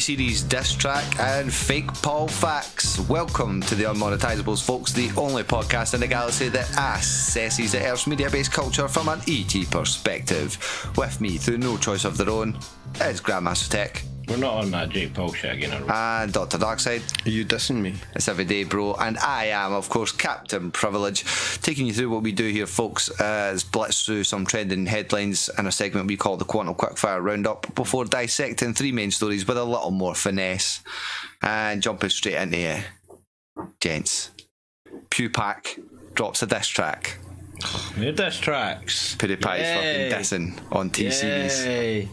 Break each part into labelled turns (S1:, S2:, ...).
S1: T-Series diss track and fake Paul facts. Welcome to the Unmonetisables, folks, the only podcast in the galaxy that assesses the Earth's media-based culture from an ET perspective. With me, through no choice of their own, is Grandmaster Tech.
S2: We're not on that Jake Paul shit again, are we?
S1: And Dr. Darkside.
S3: Are you dissing me?
S1: It's every day, bro. And I am, of course, Cpt Privilege, taking you through what we do here, folks, is blitz through some trending headlines in a segment we call the Quantum Quickfire Roundup before dissecting three main stories with a little more finesse. And jumping straight into it, gents. FAWK drops a diss track.
S2: New diss tracks.
S1: PewDiePie's fucking dissing on T-Series.
S2: Yay.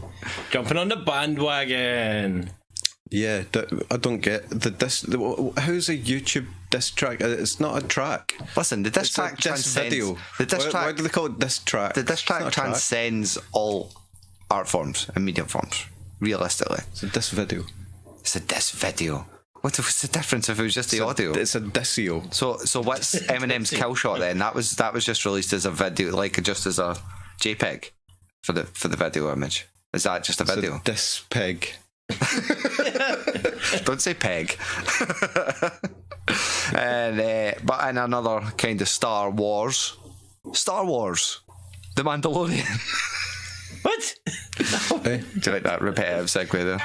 S2: Jumping on the bandwagon.
S3: Yeah, I don't get the diss. How's a YouTube diss track? It's not a track.
S1: Listen, the diss track transcends.
S3: Video.
S1: The diss track.
S3: Why do they call it diss track?
S1: The diss track transcends all art forms and media forms. Realistically,
S3: it's a diss video.
S1: It's a diss video. What's the difference if it was just the audio?
S3: It's a dissio.
S1: So what's Eminem's Kill Shot then? That was just released as a video, like just as a JPEG for the video image. Is that just a video?
S3: It's a diss peg.
S1: Don't say peg. And but in another kind of Star Wars, The Mandalorian.
S2: What?
S1: Do you like that repetitive segue there?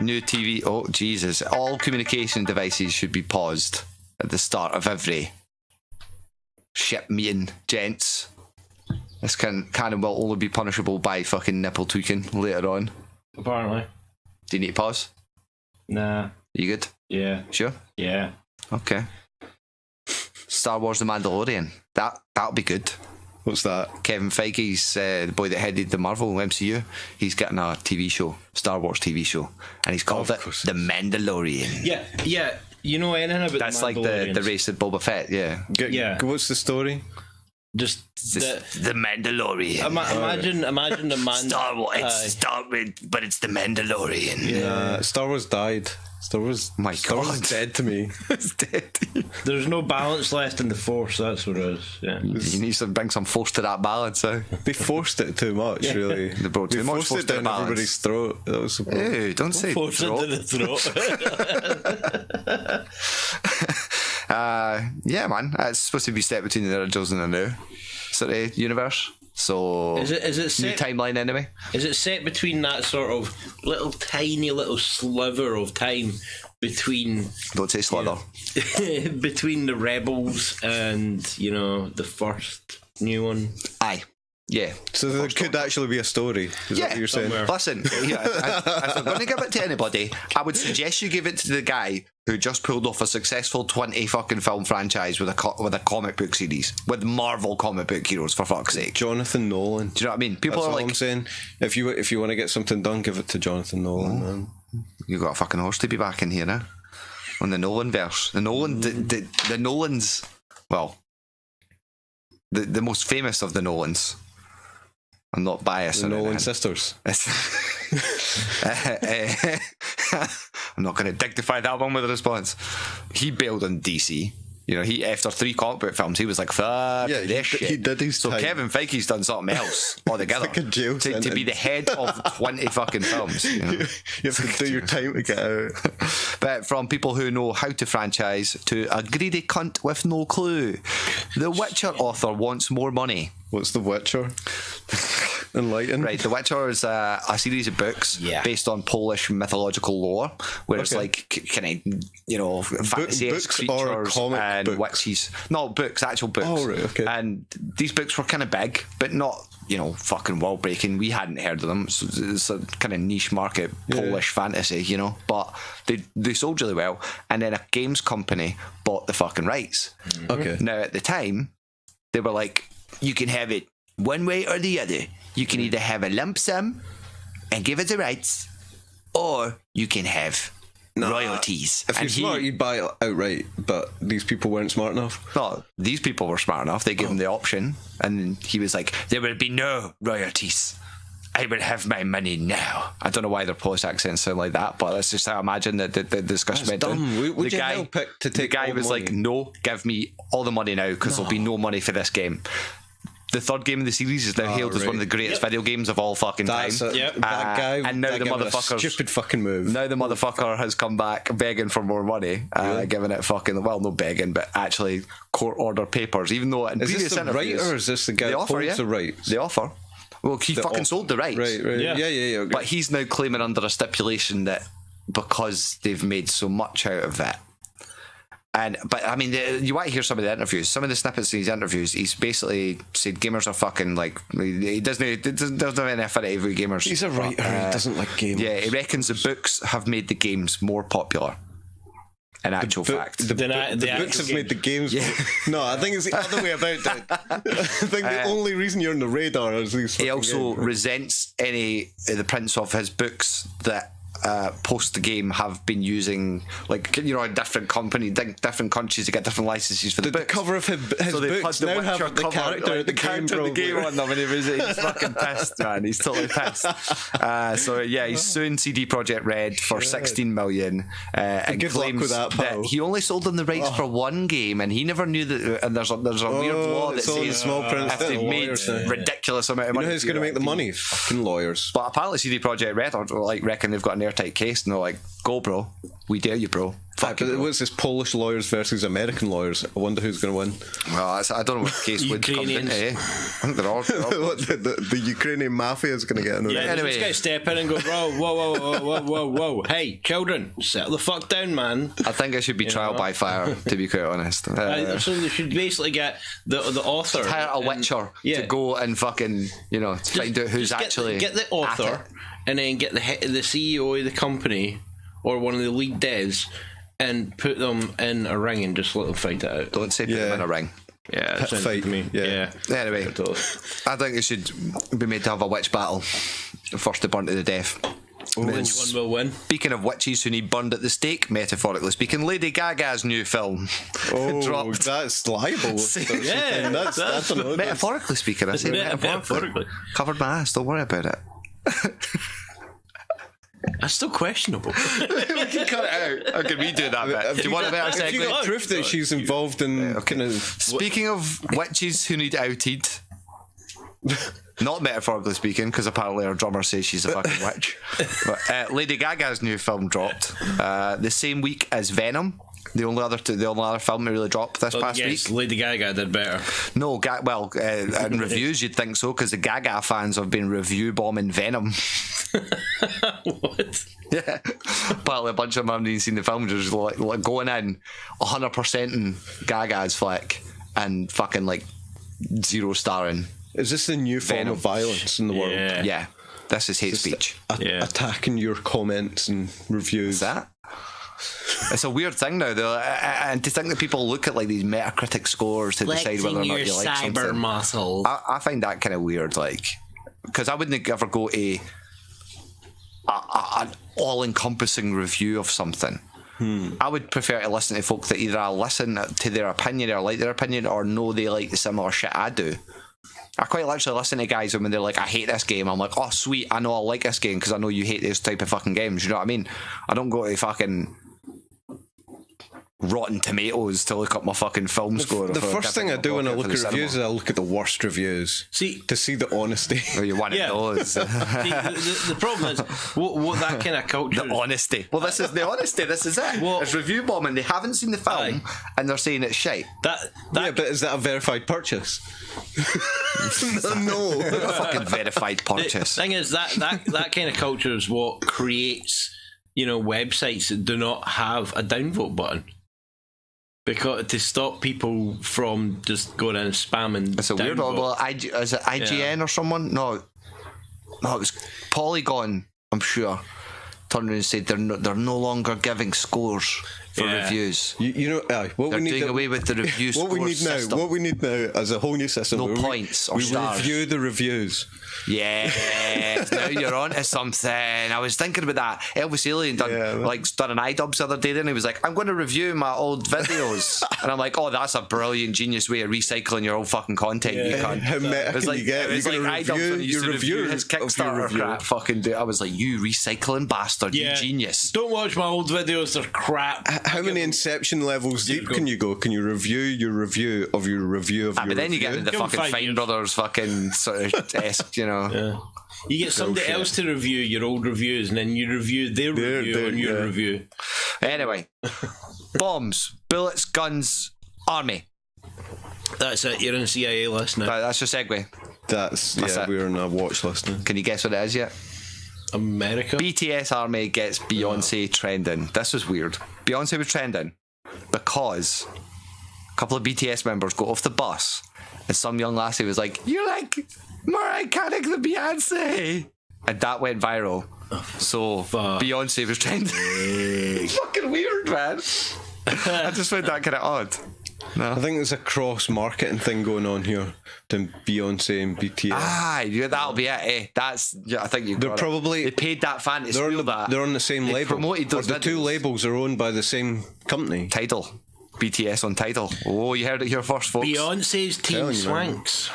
S1: New TV. Oh Jesus! All communication devices should be paused at the start of every ship meeting, gents. This can and will only be punishable by fucking nipple tweaking later on.
S2: Apparently.
S1: Do you need to pause?
S2: Nah.
S1: You good?
S2: Yeah.
S1: Sure?
S2: Yeah.
S1: Okay. Star Wars The Mandalorian. That'll be good.
S3: What's that?
S1: Kevin Feige's the boy that headed the Marvel MCU. He's getting a TV show, Star Wars TV show, and he's called it The Mandalorian.
S2: Yeah. You know anything about
S1: that's like the race of Boba Fett. Yeah.
S3: What's the story?
S2: Just
S1: the Mandalorian.
S2: Imagine the
S1: Star Wars. But it's the Mandalorian.
S3: Yeah. Star Wars died. Star Wars dead to me.
S1: It's dead.
S2: There's no balance left in the Force. That's what it is. Yeah.
S1: You need to bring some force to that balance.
S3: They forced it too much, really.
S1: They brought too much force
S3: it down everybody's throat. That was the problem.
S1: Ew, don't say
S2: force into the throat.
S1: Yeah, man. It's supposed to be set between the originals and the new sort of universe. So
S2: is it set,
S1: new timeline anyway?
S2: Is it set between that sort of tiny little sliver of time between?
S1: Don't say slither.
S2: Between the Rebels and the first new one.
S1: Aye. Yeah.
S3: So there could actually be a story. Is that what you're saying?
S1: Listen, if I'm going to give it to anybody, I would suggest you give it to the guy who just pulled off a successful 20 fucking film franchise with a comic book series with Marvel comic book heroes, for fuck's sake.
S3: Jonathan Nolan.
S1: Do you know what I mean? People
S3: That's
S1: are
S3: all
S1: like,
S3: I'm saying. If you want to get something done, give it to Jonathan Nolan, man.
S1: You got a fucking horse to be back in here now. On the Nolan verse. The Nolans, well, the most famous of the Nolans. I'm not biased.
S3: The Nolan sisters.
S1: I'm not going to dignify that one with a response. He bailed on DC. He after 3 comic book films, he was like, "Fuck this shit."
S3: He did his time.
S1: Kevin Feige's done something else altogether.
S3: Like a jail
S1: to be the head of 20 fucking films. You
S3: have to do your time to get out.
S1: But from people who know how to franchise to a greedy cunt with no clue, The Witcher author wants more money.
S3: What's The Witcher? Enlighten.
S1: Right, The Witcher is a series of books based on Polish mythological lore, where it's like kind of fantasy-esque creatures and
S3: books?
S1: witches. No, books, actual books.
S3: Oh, right, okay.
S1: And these books were kind of big, but not fucking world breaking. We hadn't heard of them. So it's a kind of niche market Polish fantasy, but they sold really well. And then a games company bought the fucking rights.
S3: Okay.
S1: Now at the time, they were like, you can have it one way or the other. You can either have a lump sum and give it the rights, or you can have royalties.
S3: If you're smart, you'd buy it outright, but these people weren't smart enough.
S1: No, these people were smart enough. They gave him the option, and he was like, there will be no royalties. I will have my money now. I don't know why their Polish accents sound like that, but that's just how I imagine that the discussion went down.
S3: The guy
S1: was like, no, give me all the money now, because there'll be no money for this game. the third game in the series is now hailed as one of the greatest video games of all fucking time.
S3: That's it.
S2: Yep.
S3: That guy.
S1: And now
S3: that
S1: the
S3: guy made a
S1: motherfucker.
S3: stupid fucking move.
S1: Now the motherfucker has come back begging for more money, giving it fucking, well, no begging, but actually court order papers. Even though in
S3: Is
S1: previous
S3: this the
S1: interviews,
S3: writer or is this the guy
S1: they
S3: that
S1: offer,
S3: holds the rights?
S1: They offer. Well, he fucking sold the rights.
S3: Right.
S2: Yeah.
S3: Yeah. Okay.
S1: But he's now claiming under a stipulation that because they've made so much out of it. But I mean, you want to hear some of the interviews. Some of the snippets in his interviews, he's basically said gamers are fucking like, he doesn't have any affinity for gamers.
S3: He's a writer who doesn't like games.
S1: Yeah, he reckons the books have made the games more popular. In actual fact,
S3: The books have made the games.
S1: Yeah.
S3: No, I think it's the other way about it. I think the only reason you're on the radar is these.
S1: he
S3: fucking
S1: also
S3: games.
S1: resents any of the prints of his books that post the game have been using, like, you know, a different company, different countries to get different licenses for the
S3: The
S1: books.
S3: cover of his
S1: So they've
S3: books
S1: had the
S3: now
S1: Witcher
S3: have the
S1: cover,
S3: character,
S1: like, the character of the game on them, and he's fucking pissed, man. He's totally pissed. So yeah, he's suing CD Projekt Red for 16 million, and
S3: Good luck
S1: claims
S3: with that, pal.
S1: he only sold them the rights for one game, and he never knew that. And there's a weird law that
S3: it's all in
S1: says
S3: small print.
S1: if they've made
S3: Lawyers, eh?
S1: ridiculous amount of
S3: You
S1: money,
S3: know who's going to make the money? Fucking lawyers.
S1: But apparently CD Projekt Red are like reckon they've got an airtight case, and they're like, "Go, bro, we dare you, bro." Fuck
S3: But
S1: you, bro.
S3: what's this Polish lawyers versus American lawyers? I wonder who's going to win.
S1: Well, I don't know what case would come in. I think they're all.
S3: What, the Ukrainian mafia is going to get in.
S2: Yeah,
S1: Anyway.
S2: this guy step in and go, bro, whoa. Hey, children, settle the fuck down, man.
S1: I think it should be trial by fire, to be quite honest.
S2: So they should basically get the author.
S1: Hire a witcher to go and fucking, you know, to find out who's
S2: Just
S1: actually
S2: get the author
S1: at it.
S2: and then get the CEO of the company or one of the lead devs and put them in a ring and just let them fight it out.
S1: Don't say put them in a ring.
S2: Yeah,
S3: Pit fight me. Yeah.
S1: Anyway, I think it should be made to have a witch battle. First to burn to the death.
S2: Which one will win?
S1: Speaking of witches who need burned at the stake, metaphorically speaking, Lady Gaga's new film
S3: Oh,
S1: dropped.
S3: that's libel.
S2: Yeah,
S3: that's another.
S1: Metaphorically speaking, I say metaphorically. Covered my ass, don't worry about it.
S2: That's still questionable.
S1: We can cut it out. I can redo that bit. Do you want a better
S3: Have you
S1: segment?
S3: got proof that she's involved in kind of?
S1: Speaking of witches who need outed, not metaphorically speaking, because apparently our drummer says she's a fucking witch. But Lady Gaga's new film dropped the same week as Venom. The only other film that really dropped this past
S2: Yes,
S1: week.
S2: Lady Gaga did better.
S1: No, in reviews you'd think so, because the Gaga fans have been review bombing Venom.
S2: What?
S1: Yeah, apparently a bunch of them haven't even seen the film, just like going in 100% in Gaga's flick and fucking like 0 starring.
S3: Is this the new form of violence in the world?
S2: Yeah.
S1: Yeah, this is hate speech.
S3: Attacking your comments and reviews.
S1: Is that? It's a weird thing now, though, and to think that people look at like these Metacritic scores to decide whether or not you like something.
S2: muscles.
S1: I find that kind of weird, like, because I wouldn't ever go to an all-encompassing review of something. I would prefer to listen to folk that either I listen to their opinion or like their opinion, or know they like the similar shit I do. I quite literally listen to guys when they're like, I hate this game. I'm like, oh sweet, I know I like this game because I know you hate this type of fucking games. You know what I mean? I don't go to fucking Rotten Tomatoes to look up my fucking film score.
S3: The first thing I do when I look at reviews is I look at the worst reviews. To see the honesty.
S1: Oh, you're one of those.
S2: See, the problem is what that kind of culture.
S1: The honesty. Well, this is the honesty. This is it.
S2: Well,
S1: it's review bombing. They haven't seen the film and they're saying it's shite.
S3: Yeah, but is that a verified purchase? No.
S1: Not a fucking verified purchase.
S2: The thing is that kind of culture is what creates, websites that do not have a downvote button. Because to stop people from just going in and spamming.
S1: It's a weird one. Well, is it IGN or someone? No, it was Polygon, I'm sure. Turned around and said they're no longer giving scores for reviews.
S3: What
S1: They're
S3: we need
S1: doing away with the review
S3: what we need
S1: system.
S3: now. What we need now is a whole new system.
S1: No
S3: where
S1: points or
S3: we
S1: stars.
S3: review the reviews.
S1: Yes, now you're on to something. I was thinking about that. Elvis Alien done an iDubbbz the other day, then he was like, I'm going to review my old videos. And I'm like, oh, that's a brilliant, genius way of recycling your old fucking content, you cunt.
S3: How meta can you get?
S1: It was
S3: You're
S1: like
S3: gonna
S1: iDubbbz when he used to review his
S3: of your
S1: Kickstarter
S3: review.
S1: crap. Fucking do. I was like, you recycling bastard, you genius.
S2: Don't watch my old videos, they're crap.
S3: How many Inception levels deep can you go? Can you review your review of your review of your
S1: but then you get into the
S2: Give 'em
S1: fucking
S2: 5
S1: Fine
S2: years.
S1: Brothers fucking sort of esque, you know.
S2: Yeah. You get somebody else to review your old reviews, and then you review their review on your review.
S1: Anyway, bombs, bullets, guns, army.
S2: That's it. You're on the CIA list now.
S1: Right, that's your segue.
S3: That's
S1: it.
S3: we're on a watch list now.
S1: Can you guess what it is yet?
S2: America.
S1: BTS Army gets Beyonce trending. This was weird. Beyonce was trending because a couple of BTS members got off the bus and some young lassie was like, "You're like more iconic than Beyonce," and that went viral. So Beyonce was trending. It's fucking weird, man. I just found that kind of odd. No.
S3: I think there's a cross-marketing thing going on here between Beyonce and BTS.
S1: Yeah, that'll be it. That's. Yeah, I think you.
S3: They're probably
S1: they paid that fan to steal that.
S3: They're on the same
S1: They
S3: label.
S1: promoted those
S3: the two
S1: videos.
S3: labels are owned by the same company.
S1: Tidal, BTS on Tidal. Oh, you heard it here first, folks.
S2: Beyonce's Team
S3: Telling you, man.
S2: Swanks.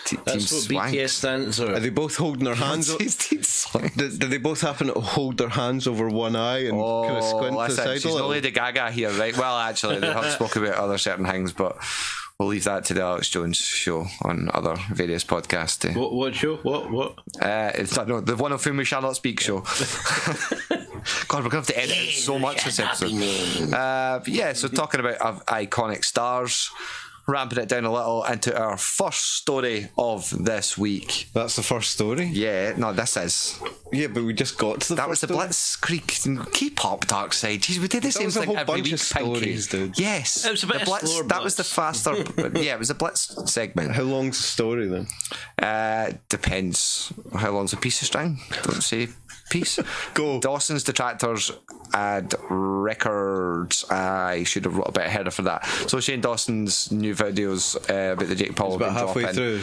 S1: Team
S2: That's what
S1: Swank.
S2: BTS stands for.
S3: Are they both holding their hands?
S1: Beyonce's Team Swank.
S3: Do they both happen to hold their hands over one eye and kind of squint to the
S1: listen,
S3: side
S1: she's
S3: a
S1: no
S3: little?
S1: Lady Gaga here, right? Well, actually, they have spoken about other certain things, but we'll leave that to the Alex Jones show on other various podcasts.
S2: What show? What?
S1: It's no, the One of Whom We Shall Not Speak show. God, we're going to have to edit out so much this episode. So talking about iconic stars, ramping it down a little into our first story of this week.
S3: That's the first story?
S1: Yeah, no, this is.
S3: Yeah, but we just got to the
S1: That was
S3: first
S1: the
S3: story.
S1: Blitzkrieg. Keep up, Darkside. Jeez, we did the same
S3: was a
S1: thing
S3: whole
S1: every
S3: bunch
S1: week,
S3: of stories,
S1: Pinky.
S3: dude.
S1: Yes.
S2: It was a bit
S1: the
S2: of
S1: Blitz.
S2: slower
S1: That was the
S2: Blitz.
S1: faster. Yeah, it was a Blitz segment.
S3: How long's the story then?
S1: Depends. How long's a piece of string? Don't say piece.
S3: Go.
S1: Dawson's detractors had records. I should have wrote a bit ahead for that. So Shane Dawson's new videos about the Jake Paul
S3: About halfway
S1: dropping.
S3: through.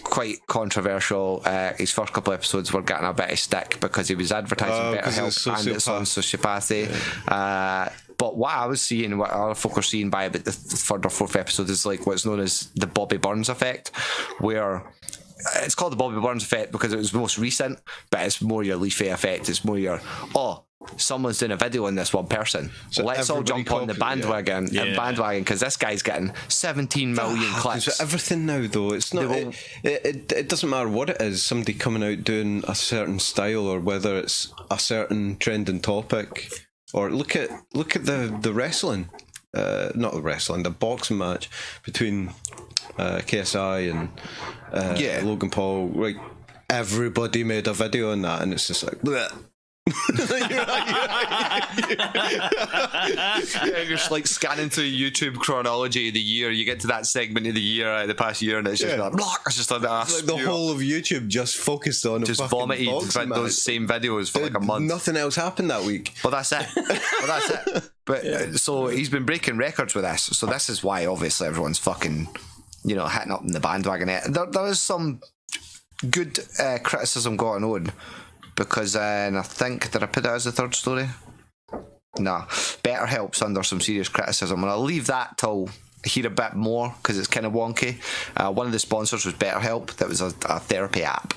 S1: Quite controversial. His first couple of episodes were getting a bit of stick because he was advertising
S3: 'cause
S1: BetterHelp
S3: it's
S1: and it's on sociopathy. But what I was seeing, what other folk are seeing by about the third or fourth episode is like what's known as the Bobby Burns effect, where it's called the Bobby Burns effect because it was most recent, but it's more your Leafy effect. It's more your, someone's doing a video on this one person.
S3: So
S1: let's all
S3: everybody
S1: jump on the
S3: copy-
S1: bandwagon because this guy's getting 17 million clicks.
S3: Because everything now, though, it's not. It doesn't matter what it is. Somebody coming out doing a certain style, or whether it's a certain trending topic, or look at the wrestling, not the wrestling, the boxing match between KSI and Logan Paul. Like everybody made a video on that, and it's just like. Bleh.
S1: You're just like scanning through YouTube chronology of the year. You get to that segment of the year, the past year, and it's just like, it's just like
S3: the whole of YouTube just focused on
S1: just
S3: a fucking
S1: vomited
S3: boxing match.
S1: those same videos for like a month.
S3: Nothing else happened that week.
S1: Well, that's it. But so he's been breaking records with this. So this is why obviously everyone's fucking, hitting up in the bandwagon. There is some good criticism going on. Because and I think, did I put that as the third story? No. Betterhelp's under some serious criticism, and I'll leave that till I hear a bit more because it's kind of wonky. One of the sponsors was Betterhelp. That was a therapy app.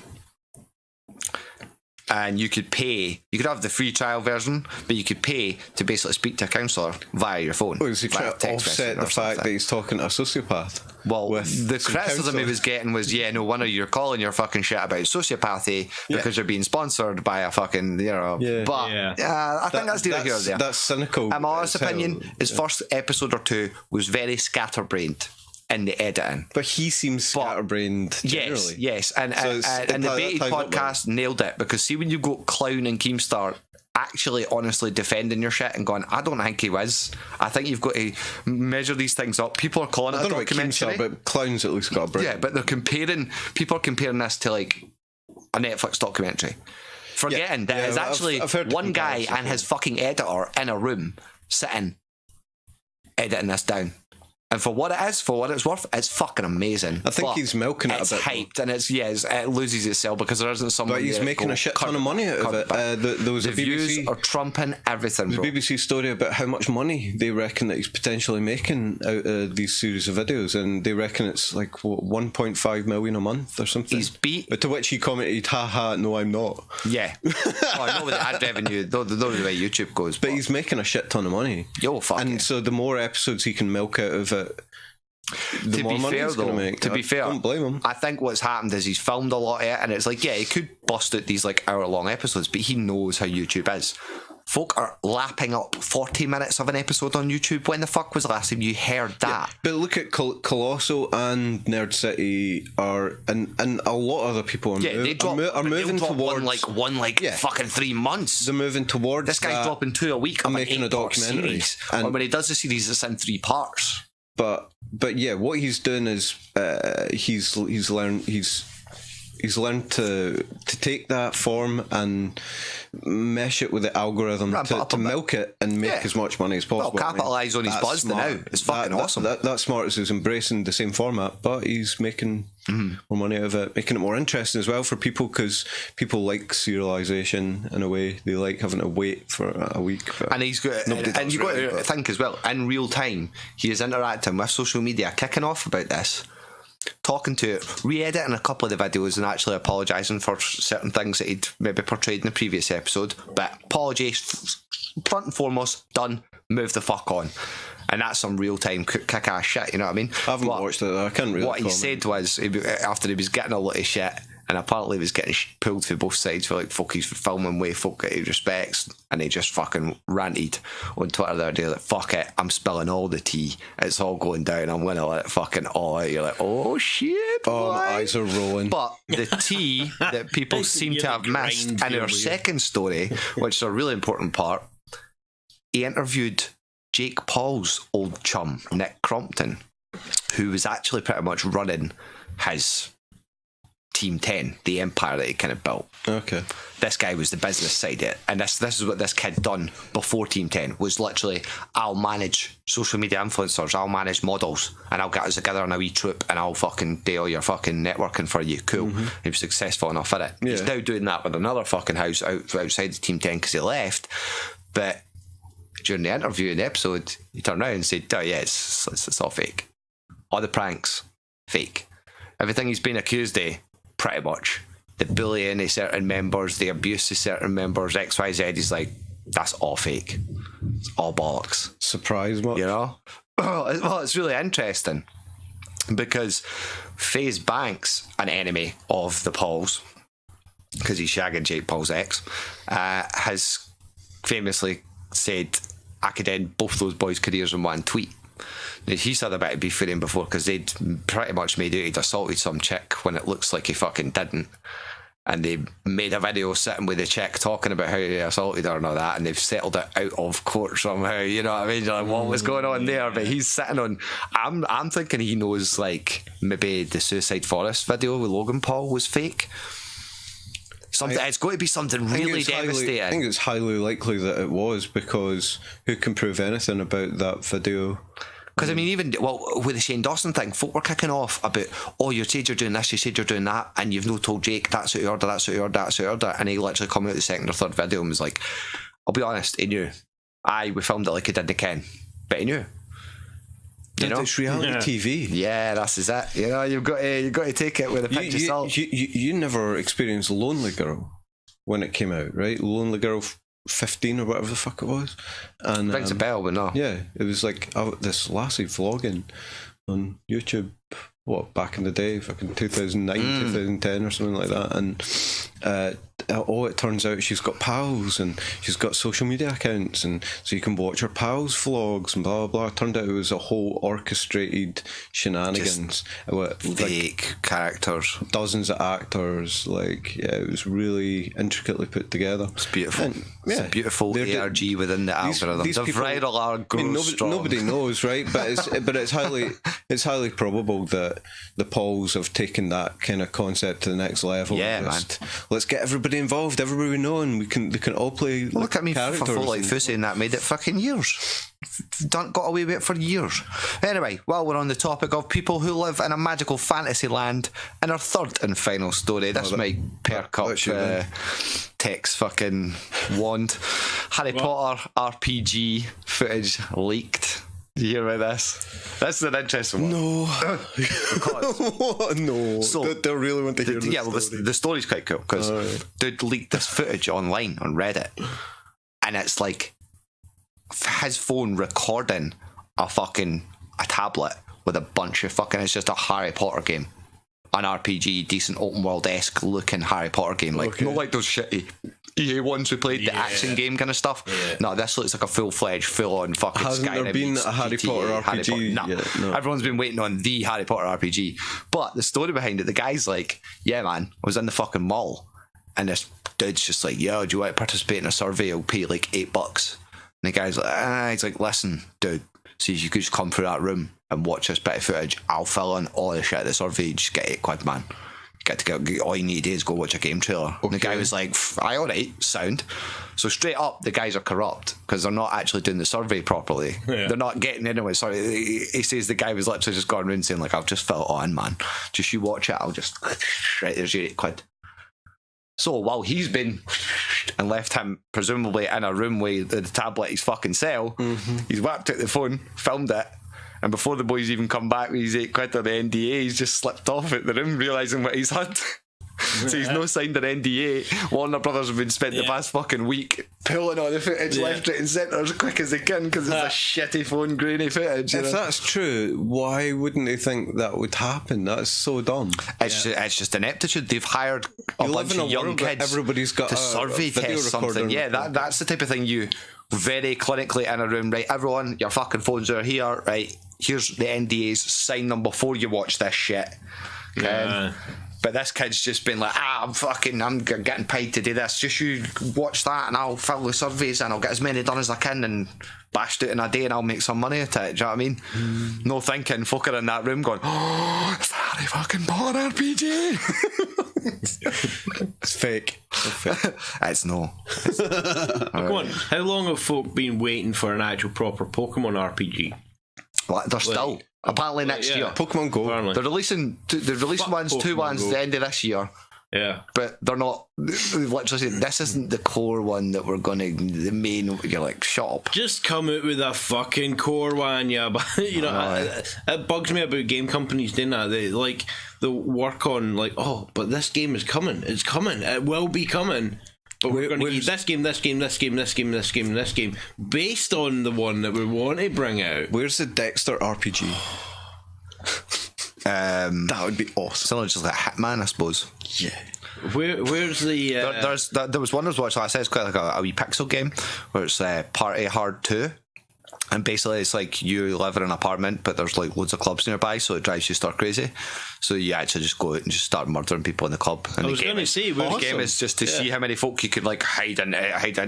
S1: And you could have the free trial version, but you could pay to basically speak to a counsellor via your phone.
S3: Oh, is he
S1: via
S3: trying to
S1: text
S3: offset
S1: message or
S3: the fact
S1: something.
S3: that he's talking to a sociopath?
S1: Well,
S3: with
S1: the
S3: some
S1: criticism he
S3: counsellor?
S1: was getting was, you're calling your fucking shit about sociopathy because you're being sponsored by a fucking,
S3: Yeah.
S1: But I think that's neither here nor there.
S3: That's cynical.
S1: My honest
S3: as hell.
S1: opinion, his first episode or two was very scatterbrained in the editing.
S3: But he seems scatterbrained generally.
S1: Yes, and
S3: So
S1: and the
S3: that
S1: Baited
S3: ties up
S1: podcast nailed it because see when you go Clown and Keemstar actually honestly defending your shit and going, I don't think he was. I think you've got to measure these things up. People are calling
S3: I
S1: it a
S3: don't know about
S1: documentary.
S3: Keemstar, but Clowns at least got a break.
S1: Yeah, but people are comparing this to like a Netflix documentary. Forgetting that it's actually
S3: I've heard the
S1: one guy
S3: comparison,
S1: and his fucking editor in a room sitting editing this down. And for what it is, for what it's worth, it's fucking amazing.
S3: I think
S1: But
S3: he's milking it a bit.
S1: It's hyped, and it loses itself because there isn't someone.
S3: But he's making a shit ton of money out of it. There was
S1: the
S3: a BBC,
S1: views are trumping everything, bro.
S3: The BBC story about how much money they reckon that he's potentially making out of these series of videos, and they reckon it's like what, 1.5 million a month or something.
S1: He's beat.
S3: But to which he commented, "Haha, no, I'm not."
S1: Yeah. I know with the ad revenue, though the way YouTube goes.
S3: But he's making a shit ton of money.
S1: Yo, fuck
S3: And
S1: it.
S3: so the more episodes he can milk out of it, the more money he's going to make.
S1: To be fair,
S3: don't blame him.
S1: I think what's happened is he's filmed a lot of it, and it's like, yeah, he could bust out these like hour-long episodes, but he knows how YouTube is. Folk are lapping up 40 minutes of an episode on YouTube. When the fuck was the last time you heard that?
S3: Yeah, but look at Colossal and Nerd City and a lot of other people are, are moving towards
S1: one fucking 3 months.
S3: They're moving towards
S1: this guy's dropping 2 a week.
S3: I'm making a documentary,
S1: and when he does the series, it's in 3 parts.
S3: But yeah, what he's doing is he's learned to take that form and mesh it with the algorithm to milk it and make as much money as possible.
S1: Well, capitalise on his buzz now. It's fucking awesome.
S3: That's smart. Is embracing the same format, but he's making more money out of it, making it more interesting as well for people, because people like serialization in a way. They like having to wait for a week.
S1: And he's got, and you've got to think as well, in real time, he is interacting with social media, kicking off about this, talking to it, re-editing a couple of the videos and actually apologising for certain things that he'd maybe portrayed in the previous episode. But apologies, front and foremost, done, move the fuck on. And that's some real-time kick-ass shit, you know what I mean?
S3: I haven't watched it, I can't really
S1: What he said was, after he was getting a lot of shit, and apparently he was getting pulled for both sides for like, fuck, he's filming way folk that he respects, and he just fucking ranted on Twitter the other day, like, fuck it, I'm spilling all the tea, it's all going down, I'm gonna let it fucking all out. You're like, oh shit, boy.
S3: My eyes are rolling.
S1: But the tea that people seem to have missed in our second story, which is a really important part, he interviewed Jake Paul's old chum, Nick Crompton, who was actually pretty much running his Team 10, the empire that he kind of built.
S3: Okay.
S1: This guy was the business side of it, and this is what this kid done before Team 10, was literally, I'll manage social media influencers, I'll manage models, and I'll get us together in a wee troop, and I'll fucking do all your fucking networking for you. Cool. He was successful enough at it. Yeah. He's now doing that with another fucking house outside the Team 10 because he left, but during the interview in the episode, he turned around and said, oh yeah, it's all fake. All the pranks, fake. Everything he's been accused of, pretty much. The bullying of certain members, the abuse of certain members, XYZ, he's like, that's all fake. It's all bollocks.
S3: Surprise much?
S1: You know? Well, it's really interesting because FaZe Banks, an enemy of the Pauls, because he's shagging Jake Paul's ex, has famously said, I could end both those boys' careers in one tweet. Now, he's had a bit of beef with him before because they'd pretty much made out he'd assaulted some chick when it looks like he fucking didn't. And they made a video sitting with the chick talking about how he assaulted her and all that, and they've settled it out of court somehow, you know what I mean? You're like, what was going on there? But he's sitting on, I'm thinking he knows, like, maybe the Suicide Forest video with Logan Paul was fake. It's going to be something really devastating.
S3: I think it's highly likely that it was, because who can prove anything about that video?
S1: Because, I mean, even, with the Shane Dawson thing, folk were kicking off about, oh, you said you're doing this, you said you're doing that, and you've no told Jake, that's what you order, that's what you order, that's what you order. And he literally come out the second or third video and was like, I'll be honest, he knew. We filmed it like he didn't ken, but he knew. You know?
S3: It's reality TV.
S1: Yeah, that's it. You know, you've got to take it with a pinch of salt.
S3: You never experienced Lonely Girl when it came out, right? Lonely Girl 15 or whatever the fuck it was. And
S1: rings a bell, but no.
S3: Yeah, it was like this lassie vlogging on YouTube. What, back in the day, fucking 2009, 2010 or something like that. And it turns out she's got pals and she's got social media accounts, and so you can watch her pals' vlogs and blah, blah, blah. It turned out it was a whole orchestrated shenanigans.
S1: Fake characters.
S3: Dozens of actors. Like, yeah, it was really intricately put together.
S1: It's beautiful. And, it's a beautiful ARG within the algorithm. The viral ARG grows strong. Nobody knows,
S3: right? But it's highly probable that the Pauls have taken that kind of concept to the next level.
S1: Yeah, man.
S3: Let's get everybody involved, everybody we know, and they can all play.
S1: Look at me,
S3: characters.
S1: For like Fussy and that made it fucking years. got away with it for years. Anyway, while we're on the topic of people who live in a magical fantasy land, in our third and final story, this might perk up Tech's fucking wand. Harry Potter RPG footage leaked. Do you hear about this? This is an interesting one.
S3: No. No.
S1: So,
S3: they really want to hear this.
S1: Yeah, well, the story's quite cool because dude leaked this footage online on Reddit, and it's like his phone recording a tablet with a bunch of it's just a Harry Potter game, an RPG, decent open world-esque looking Harry Potter game, like not like those shitty EA ones we played, the action game kind of stuff. No, this looks like a full-fledged, full-on fucking
S3: Hasn't
S1: Skyrim.
S3: there been a Harry Potter RPG?
S1: No. Everyone's been waiting on the Harry Potter RPG. But the story behind it, the guy's like, yeah man, I was in the fucking mall and this dude's just like, yo, do you want to participate in a survey? I'll pay like $8. And the guy's like, he's like, listen, dude, see if you could just come through that room and watch this bit of footage. I'll fill in all the shit at the survey. Just get £8, man. All you need to do is go watch a game trailer. And the guy was like, aye, alright, sound. So straight up, the guys are corrupt because they're not actually doing the survey properly. They're not getting anywhere. Sorry, he says the guy was literally just going around saying like, I'll just fill it on, man. Just you watch it, I'll just, right, there's your £8. So while he's been and left him presumably in a room with the tablet he's fucking sell, he's whacked out the phone, filmed it, and before the boys even come back with his £8 on the NDA, he's just slipped off at the room, realising what he's had. So he's no signed an NDA. Warner Brothers have been spent the past fucking week pulling all the footage left, right and centre as quick as they can because it's a shitty phone grainy footage.
S3: If that's true, why wouldn't they think that would happen? That's so dumb.
S1: It's just ineptitude. They've hired a bunch of young kids
S3: everybody's got
S1: to survey test something. Yeah, that's the type of thing you very clinically in a room, right? Everyone, your fucking phones are here, right? Here's the NDAs, sign them before you watch this shit. But this kid's just been like, I'm getting paid to do this. Just you watch that and I'll fill the surveys and I'll get as many done as I can and bashed it in a day and I'll make some money at it. Do you know what I mean? No thinking, fucker in that room going, oh, it's the Harry fucking Potter RPG.
S3: It's fake.
S1: It's no.
S2: Come on, how long have folk been waiting for an actual proper Pokemon RPG?
S1: Well, they're still. Apparently next year.
S3: Pokemon Go.
S2: Apparently.
S1: They're releasing two ones at the end of this year.
S2: Yeah.
S1: But they're not. They've literally said, this isn't the core one that we're going to, the main, you're like, shut up.
S2: Just come out with a fucking core one, yeah. But, you know, it bugs me about game companies doing that. They work on, like, oh, but this game is coming. It's coming. It will be coming. But we're going to use this game, based on the one that we want to bring out.
S3: Where's the Dexter RPG? That would be awesome.
S1: Similar, just like Hitman, I suppose.
S3: Yeah.
S2: Where's the?
S1: There was one I was watching. I said it's quite like a wee pixel game where it's Party Hard 2. And basically, it's like you live in an apartment, but there's like loads of clubs nearby, so it drives you star crazy. So you actually just go out and just start murdering people in the club. And
S2: I was going to say,
S1: the game is just to see how many folk you could like hide in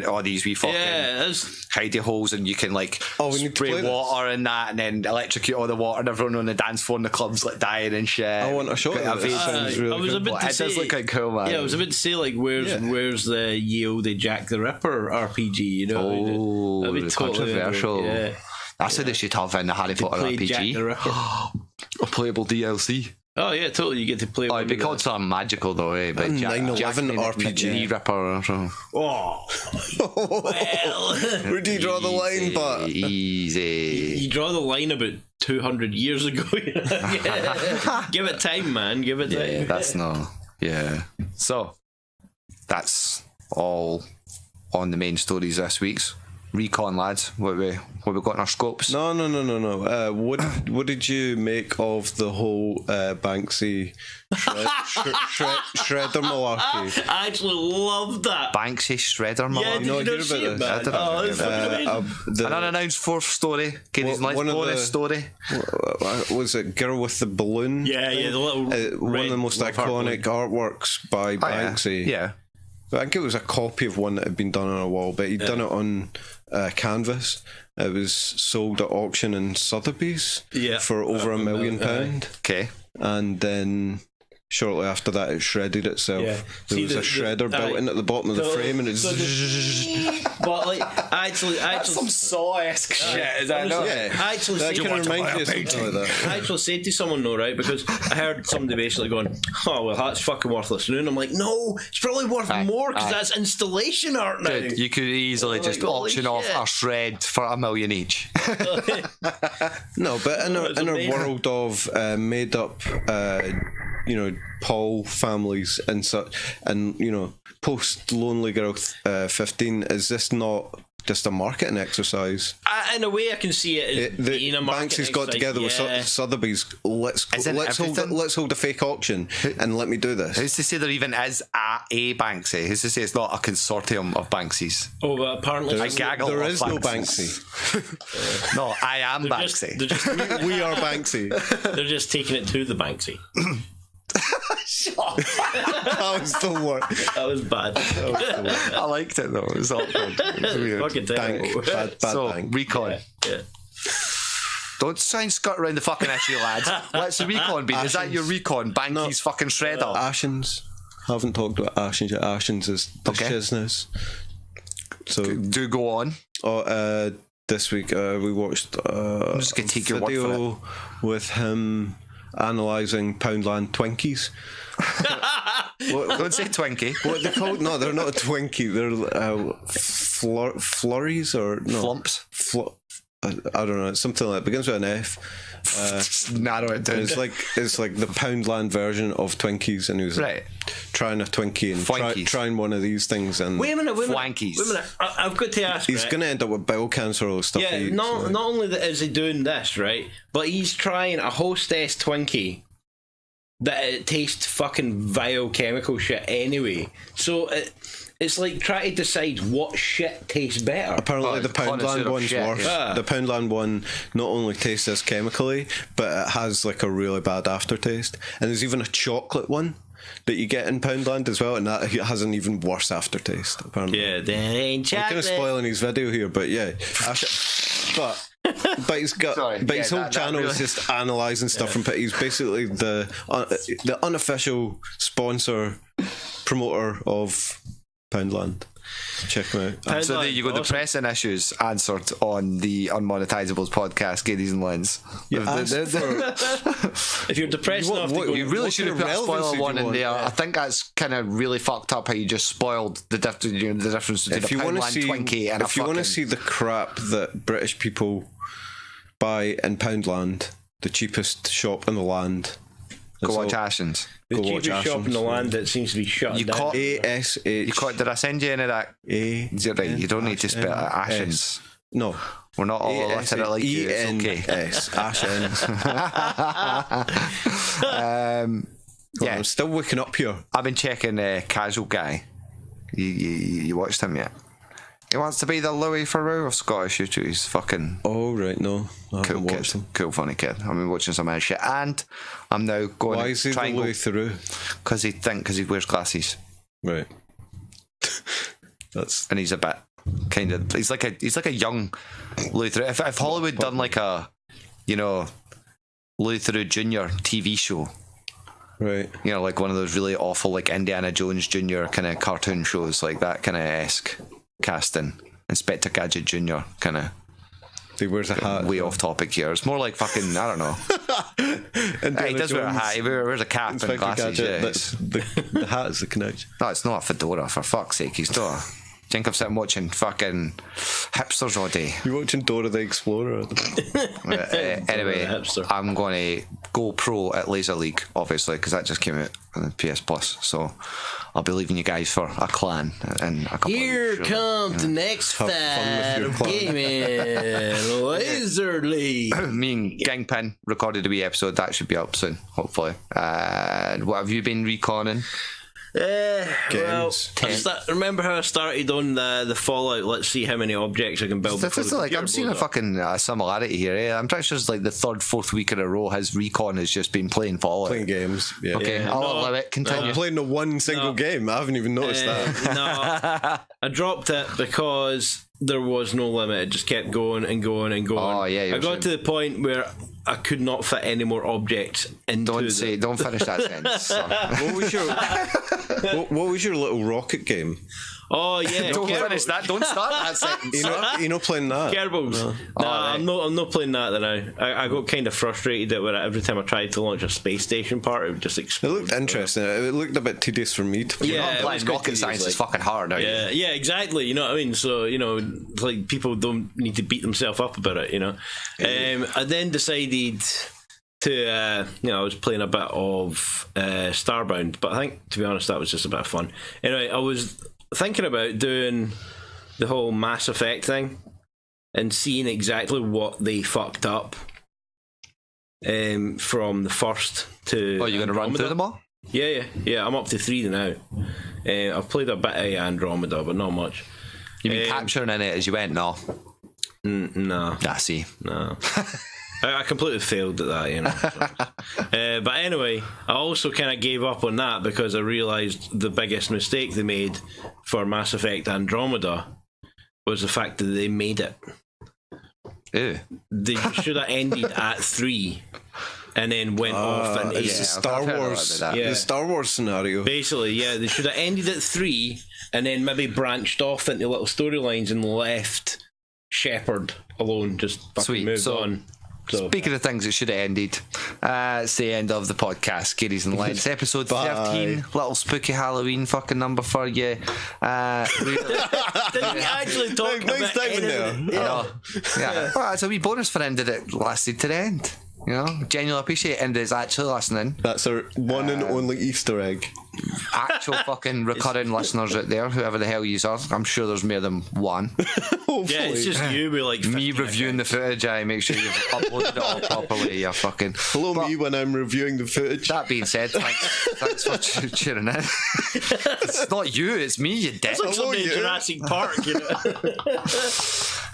S1: all these wee fucking hidey holes, and you can like spray water in that, and then electrocute all the water, and everyone on the dance floor in the club's like dying and shit.
S3: I want a shot of it.
S2: Sounds really good. It does look like cool, man. Yeah, I was about to say, like, where's the Yield the Jack the Ripper RPG? You know,
S1: that'd be totally controversial. Yeah. That's what they should have in the Harry Potter RPG. A playable DLC.
S2: Oh yeah, totally. You get to play.
S1: Oh, it'd be called something magical though, eh? But
S3: 9/11 RPG.
S1: Ripper or something.
S2: Oh, well.
S3: Where do you draw the line, but
S1: easy.
S2: You draw the line about 200 years ago. Give it time, man. Give it time.
S1: Yeah, that's no. Yeah. So that's all on the main stories this week's. Recon, lads. What we got in our scopes?
S3: No. What did you make of the whole Banksy shredder malarkey?
S2: I actually love that.
S1: Banksy shredder malarkey.
S2: Yeah, did you not see it,
S1: an unannounced fourth story. Katie's nice bonus story.
S3: Was it Girl with the Balloon?
S2: Yeah, the little
S3: one of the most iconic artworks by Banksy.
S1: Yeah.
S3: I think it was a copy of one that had been done on a wall, but he'd done it on canvas. It was sold at auction in Sotheby's for over £1 million.
S1: Okay.
S3: And then shortly after that, it shredded itself.
S2: Yeah.
S3: There was a shredder built in at the bottom of the frame, and it's.
S2: But like, actually,
S1: some Saw-esque shit. Is that not?
S3: Yeah,
S2: I actually
S3: that
S2: said,
S3: kind of reminds you of something like that.
S2: I actually said to someone, no, right? Because I heard somebody basically going, "Oh well, that's fucking worthless." And I'm like, "No, it's probably worth more because that's installation art now."
S1: Dude, you could easily just auction off a shred for $1 million each.
S3: No, but in a world of made up, Paul families and such, and post Lonely Girl 15, is this not just a marketing exercise?
S2: In a way, I can see it as being a marketing
S3: Banksy's got together with Sotheby's. Let's hold a fake auction and let me do this.
S1: Who's to say there even is a Banksy? Who's to say it's not a consortium of Banksys?
S2: Oh, but apparently
S3: there is no Banksy.
S1: No, I am Banksy.
S3: We are Banksy.
S2: They're just taking it to the Banksy.
S3: That was the worst.
S2: That was bad.
S1: I liked it though. It was awkward. It was weird.
S2: Fucking terrible.
S3: Bad
S1: so,
S3: bank.
S1: recon.
S2: Yeah.
S1: Don't try and skirt around the fucking issue, lads. What's the recon been? Is that your recon? Banky's fucking shredder.
S3: Ashens. Haven't talked about Ashens yet. Ashens is the shizness. So
S1: do go on.
S3: This week we watched
S1: I'm just gonna take your word for it.
S3: With him analysing Poundland Twinkies.
S1: Don't say Twinkie.
S3: What are they called? No, they're not a Twinkie. They're flurries or no
S1: flumps.
S3: I don't know. It's something like that. It begins with an F.
S1: Narrow it down.
S3: It's like the Poundland version of Twinkies, and he was trying a Twinkie and trying one of these things. And
S2: wait a minute.
S1: Flankies.
S2: Wait a minute. I've got to ask.
S3: He's going to end up with bowel cancer or stuff.
S2: Yeah. Not only is he doing this, right, but he's trying a Hostess Twinkie that it tastes fucking vile chemical shit anyway. So it's like trying to decide what shit tastes better.
S3: Apparently the Poundland one's worse.
S2: Yeah.
S3: The Poundland one not only tastes this chemically, but it has like a really bad aftertaste. And there's even a chocolate one that you get in Poundland as well, and that has an even worse aftertaste, apparently.
S2: Yeah, that ain't chocolate.
S3: I'm kind of spoiling his video here, but yeah. But he's got, his whole channel is just analysing stuff from. He's basically the unofficial sponsor promoter of Poundland. Check him out.
S1: So there you go. Awesome. The pressing issues answered on the Unmonetisables podcast, Gadies and Lens.
S2: If you're depressed enough to go,
S1: you really should have put a spoiler one in there. Yeah. I think that's kind of really fucked up how you just spoiled the difference between a Poundland Twinkie and
S3: if you want to see the crap that British people buy in Poundland, the cheapest shop in the land.
S1: Go watch Ashens.
S2: The cheapest shop in the land that seems to be shut down.
S3: ASH.
S1: Did I send you any of that? Right, you don't need to spell it. Ashens.
S3: No.
S1: We're not all illiterate like you. It's okay.
S3: Ashens.
S1: Yeah.
S3: I'm still waking up here.
S1: I've been checking Casual Guy. You watched him yet? He wants to be the Louis Theroux of Scottish YouTube. He's fucking...
S3: Oh, right, no. I haven't watched him.
S1: Cool, funny kid. I've been watching some of his shit. And I'm now going
S3: Why is he the Louis Theroux?
S1: Because he wears glasses.
S3: Right.
S1: And he's a bit kind of... He's like a young Louis Theroux. If Hollywood done like a, Louis Theroux Jr. TV show...
S3: Right.
S1: Like one of those really awful like Indiana Jones Jr. kind of cartoon shows, like that kind of esque casting. Inspector Gadget Jr. kind of.
S3: He wears a hat.
S1: Way off topic here. It's more like fucking, I don't know. He does wear a hat. He wears a cap and glasses.
S3: Gadget, the hat is the connection.
S1: No, it's not a fedora, for fuck's sake. He's not. I think I'm sitting watching fucking hipsters all day.
S3: You're watching Dora the Explorer.
S1: Anyway, I'm going to go pro at Laser League, obviously, because that just came out on PS Plus. So I'll be leaving you guys for a clan in a couple
S2: Here
S1: of years.
S2: Comes the next fight of gaming, Laser League.
S1: Me and Gangpin recorded a wee episode. That should be up soon, hopefully. What have you been reconning?
S2: Remember how I started on the Fallout? Let's see how many objects I can build.
S1: I'm seeing a fucking similarity here. I'm pretty sure it's like the third, 4th week in a row his recon has just been playing Fallout.
S3: Playing games. Yeah.
S1: Okay, I'll allow it. Continue.
S3: I'm playing the one single game. I haven't even noticed that.
S2: No, I dropped it because there was no limit. It just kept going and going and going.
S1: Oh yeah.
S2: I got to the point where I could not fit any more objects into.
S1: Don't finish that sentence. Son.
S3: What was your little rocket game?
S2: Oh yeah,
S1: Don't finish that. Don't start that sentence.
S3: You know playing that?
S2: Kerbals. No,
S1: right.
S2: I'm not playing that now. I got kind of frustrated at where every time I tried to launch a space station part, it would just
S3: It
S2: explode.
S3: looked interesting. It looked a bit tedious for me to play.
S2: Yeah,
S1: Not
S2: it
S1: playing
S2: was quite
S1: rocket science
S2: tedious,
S1: is fucking hard, are you?
S2: Yeah, exactly. You know what I mean? So, it's like people don't need to beat themselves up about it, I then decided to, I was playing a bit of Starbound, but I think, to be honest, that was just a bit of fun. Anyway, I was thinking about doing the whole Mass Effect thing and seeing exactly what they fucked up from the first to.
S1: Oh, you're going to run through them all?
S2: Yeah. I'm up to 3 now. I've played a bit of Andromeda, but not much.
S1: You've been capturing in it as you went, no?
S2: No.
S1: I see.
S2: No. I completely failed at that, but anyway, I also kind of gave up on that because I realised the biggest mistake they made for Mass Effect Andromeda was the fact that they made it.
S1: Ew.
S2: They should have ended at 3 and then went off and
S3: It's the Star Wars. The Star Wars scenario.
S2: Basically, yeah, they should have ended at 3 and then maybe branched off into little storylines and left Shepard alone, just fucking
S1: Sweet.
S2: moved on. So,
S1: Speaking of things that should have ended, it's the end of the podcast, Gary's and Lens, episode 13, little spooky Halloween fucking number for you.
S2: did we actually talk
S3: Nice
S2: about
S3: timing
S2: anything?
S1: Yeah. Well, it's a wee bonus for him that it lasted to the end. Genuinely appreciate it, and is actually listening.
S3: That's our one and only Easter egg.
S1: Actual fucking recurring listeners out there, whoever the hell you are. I'm sure there's more than one.
S3: Hopefully.
S2: Yeah, it's just you with like
S1: Me
S2: 15
S1: reviewing the footage, I make sure you've uploaded it all properly. You fucking.
S3: Hello, me when I'm reviewing the footage.
S1: That being said, thanks for tuning in. It's not you, it's me, you dick.
S2: It's like something in Jurassic Park,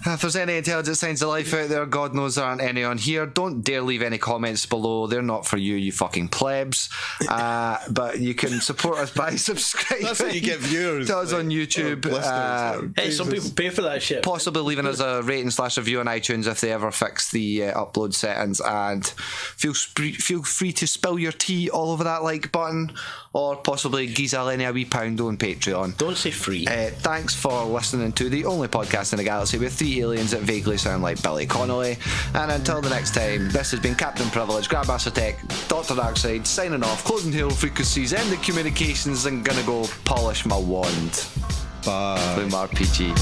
S1: If there's any intelligent signs of life out there, God knows there aren't any on here. Don't dare leave any comments below. They're not for you, you fucking plebs. But you can support us by subscribing.
S3: That's how you get viewers.
S1: To us on YouTube.
S2: Hey, some people pay for that shit.
S1: Possibly leaving us a rating / review on iTunes if they ever fix the upload settings, and feel free to spill your tea all over that like button, or possibly geese a wee pound on Patreon.
S2: Don't say free.
S1: Thanks for listening to the only podcast in the galaxy with 3 aliens that vaguely sound like Billy Connolly, and until the next time, this has been Captain Privilege, Grandmaster Tech, Dr. Darkside, signing off, closing hail frequencies, ending communications, and gonna go polish my wand.
S3: Bye.
S1: Boom RPG.